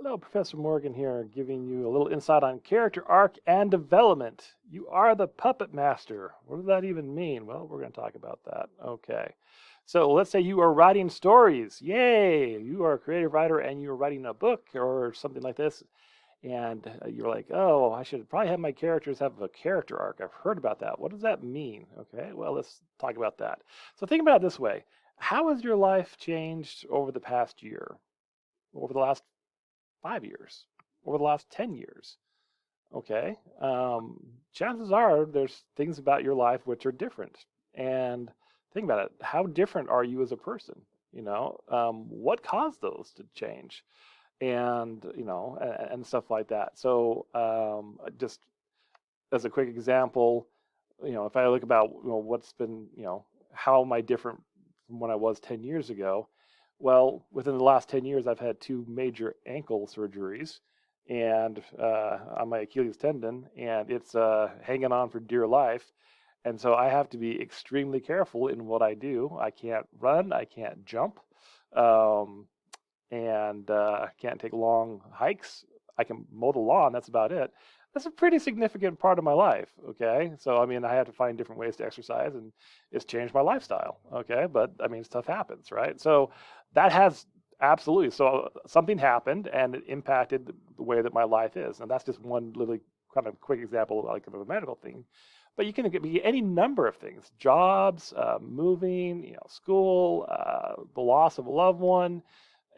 Hello, Professor Morgan here, giving you a little insight on character arc and development. You are the puppet master. What does that even mean? Well, we're going to talk about that. Okay. So let's say you are writing stories. Yay! You are a creative writer and you're writing a book or something like this. And you're like, oh, I should probably have my characters have a character arc. I've heard about that. What does that mean? Okay, well, let's talk about that. So think about it this way. How has your life changed over the past year? Over the last 5 years, over the last 10 years. Okay. Chances are there's things about your life which are different. And think about it. How different are you as a person? What caused those to change? And, and stuff like that. So, just as a quick example, if I look about, what's been, how am I different from when I was 10 years ago? Well, within the last 10 years, I've had two major ankle surgeries and on my Achilles tendon, and it's hanging on for dear life. And so I have to be extremely careful in what I do. I can't run, I can't jump, um, and can't take long hikes. I can mow the lawn, that's about it. That's a pretty significant part of my life, okay? So, I mean, I had to find different ways to exercise, and it's changed my lifestyle, okay? But, I mean, stuff happens, right? So, that has absolutely, so something happened, and it impacted the way that my life is. And that's just one little kind of quick example, like of a medical thing. But you can be any number of things: jobs, moving, school, the loss of a loved one,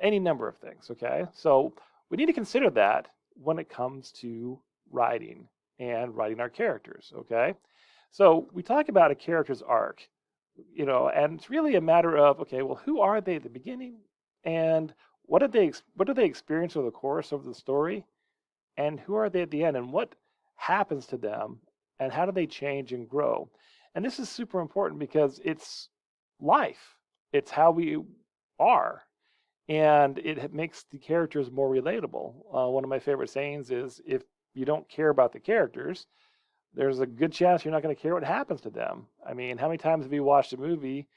any number of things, okay? So we need to consider that when it comes to writing and writing our characters, okay? So we talk about a character's arc, and it's really a matter of, okay, well, who are they at the beginning, and what do they experience over the course of the story, and who are they at the end, and what happens to them, and how do they change and grow? And this is super important because it's life. It's how we are, and it makes the characters more relatable. One of my favorite sayings is, if you don't care about the characters, there's a good chance you're not going to care what happens to them. I mean, how many times have you watched a movie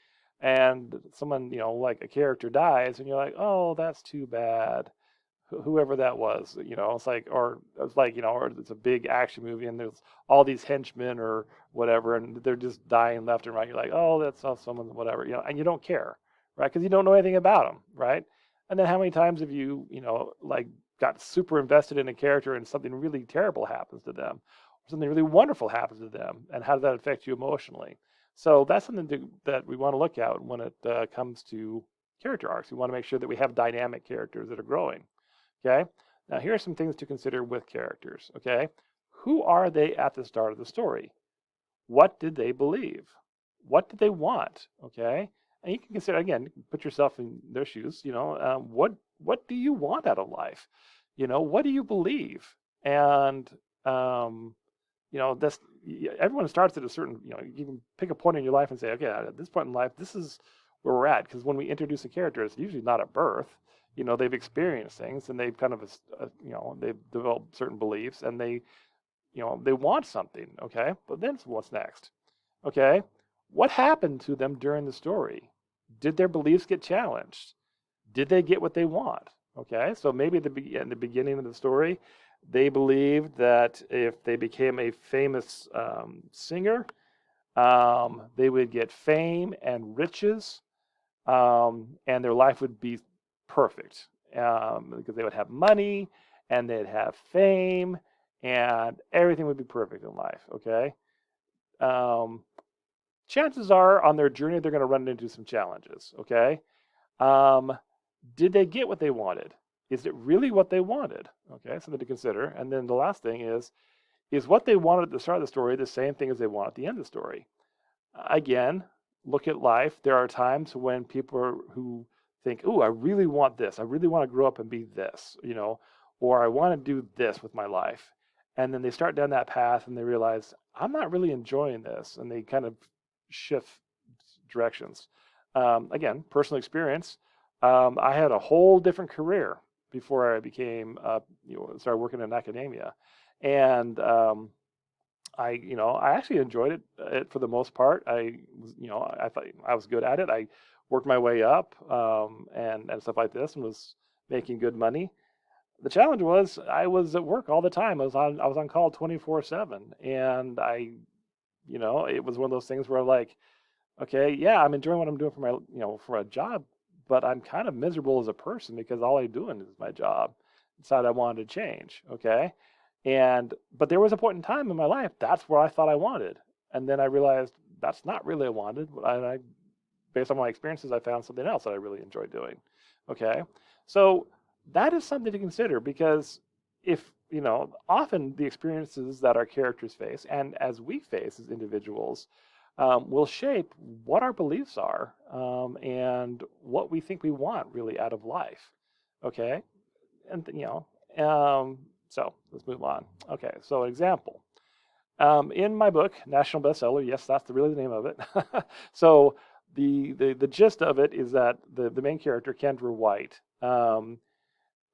and someone, like a character dies, and you're like, oh, that's too bad, whoever that was, it's like, or it's like, or it's a big action movie and there's all these henchmen or whatever, and they're just dying left and right. You're like, oh, that's not someone, whatever, and you don't care, right? Because you don't know anything about them, right? And then how many times have you, like got super invested in a character and something really terrible happens to them, or something really wonderful happens to them, and how does that affect you emotionally? So that's something that we want to look at when it comes to character arcs. We want to make sure that we have dynamic characters that are growing. Okay. Now, here are some things to consider with characters. Okay. Who are they at the start of the story? What did they believe? What did they want? Okay. And you can consider, again, put yourself in their shoes. What do you want out of life? What do you believe? And um, that's everyone starts at a certain. You can pick a point in your life and say, okay, at this point in life, this is where we're at. Because when we introduce a character, it's usually not at birth. They've experienced things and they've kind of, they've developed certain beliefs, and they want something. Okay, but then what's next? Okay, what happened to them during the story? Did their beliefs get challenged? Did they get what they want? Okay, so maybe in the beginning of the story, they believed that if they became a famous singer, they would get fame and riches, and their life would be perfect, because they would have money and they'd have fame and everything would be perfect in life. Okay. Um, Chances are on their journey, they're going to run into some challenges. Okay. Um, did they get what they wanted? Is it really what they wanted? Okay. Something to consider. And then the last thing is what they wanted at the start of the story the same thing as they want at the end of the story? Again, look at life. There are times when who think, "Ooh, I really want this. I really want to grow up and be this," or I want to do this with my life. And then they start down that path and they realize, I'm not really enjoying this. And they kind of shift directions. Again, personal experience. I had a whole different career before I became, started working in academia. And I actually enjoyed it for the most part. I thought I was good at it. I worked my way up, and stuff like this, and was making good money. The challenge was I was at work all the time. I was on call 24/7, and it was one of those things where like, okay, yeah, I'm enjoying what I'm doing for my a job, but I'm kind of miserable as a person because all I'm doing is my job. Decided I wanted to change, okay? But there was a point in time in my life that's where I thought I wanted, and then I realized that's not really what I wanted. Based on my experiences, I found something else that I really enjoy doing. Okay, so that is something to consider because if often the experiences that our characters face and as we face as individuals will shape what our beliefs are and what we think we want really out of life. Okay, and so let's move on. Okay, so example. In my book, national bestseller, yes, that's really the name of it. So the gist of it is that the main character, Kendra White,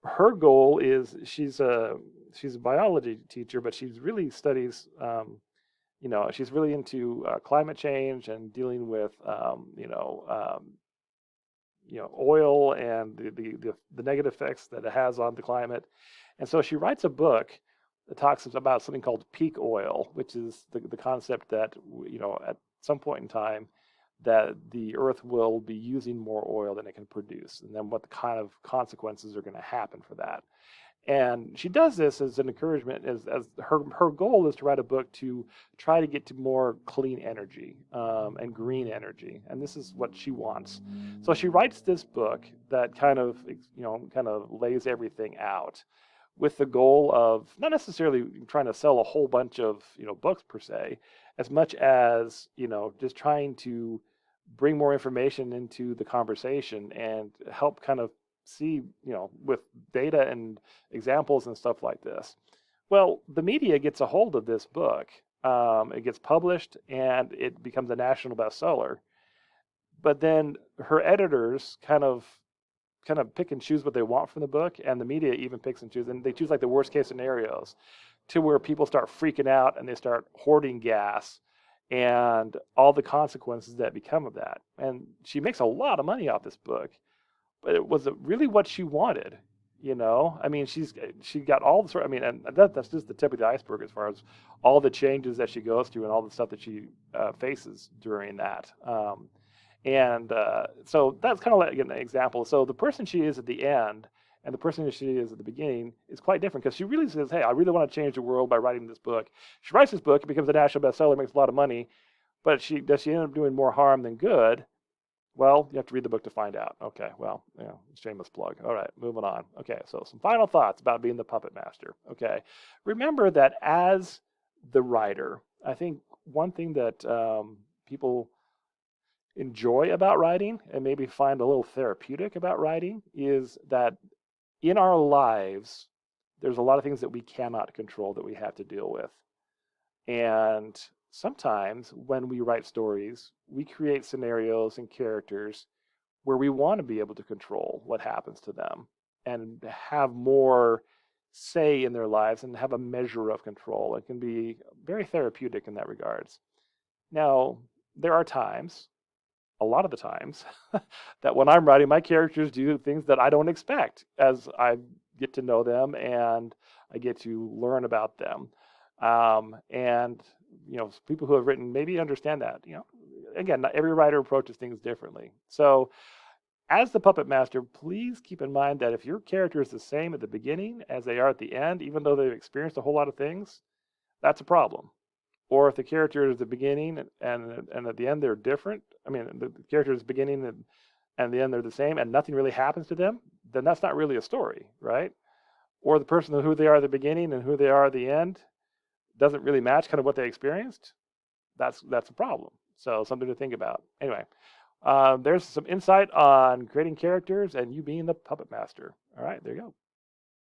her goal is she's a biology teacher, but she's really studies she's really into climate change and dealing with oil and the negative effects that it has on the climate. And so she writes a book that talks about something called peak oil, which is the concept that at some point in time that the earth will be using more oil than it can produce, and then what the kind of consequences are going to happen for that. And she does this as an encouragement, as her goal is to write a book to try to get to more clean energy and green energy, and this is what she wants. So she writes this book that kind of lays everything out, with the goal of not necessarily trying to sell a whole bunch of books per se, as much as just trying to bring more information into the conversation and help kind of see, with data and examples and stuff like this. Well, the media gets a hold of this book. It gets published and it becomes a national bestseller. But then her editors kind of pick and choose what they want from the book, and the media even picks and chooses, and they choose like the worst case scenarios to where people start freaking out and they start hoarding gas and all the consequences that become of that. And she makes a lot of money off this book, but it was really what she wanted. I mean, she got all the sort. I mean, and that's just the tip of the iceberg as far as all the changes that she goes through and all the stuff that she faces during that. And so that's kind of like an example. So the person she is at the end and the person that she is at the beginning is quite different because she really says, "Hey, I really want to change the world by writing this book." She writes this book, it becomes a national bestseller, makes a lot of money, but does she end up doing more harm than good? Well, you have to read the book to find out. Okay, well, shameless plug. All right, moving on. Okay, so some final thoughts about being the puppet master. Okay, remember that as the writer, I think one thing that people enjoy about writing and maybe find a little therapeutic about writing is that in our lives, there's a lot of things that we cannot control that we have to deal with. And sometimes when we write stories, we create scenarios and characters where we want to be able to control what happens to them and have more say in their lives and have a measure of control. It can be very therapeutic in that regards. Now, there are times, a lot of the times, that when I'm writing, my characters do things that I don't expect as I get to know them and I get to learn about them. And people who have written maybe understand that. Again, not every writer approaches things differently. So, as the puppet master, please keep in mind that if your character is the same at the beginning as they are at the end, even though they've experienced a whole lot of things, that's a problem. Or if the character is the beginning and at the end they're different, I mean, the character is beginning and the end they're the same, and nothing really happens to them, then that's not really a story, right? Or the person who they are at the beginning and who they are at the end doesn't really match kind of what they experienced, that's a problem. So something to think about. Anyway, there's some insight on creating characters and you being the puppet master. All right, there you go.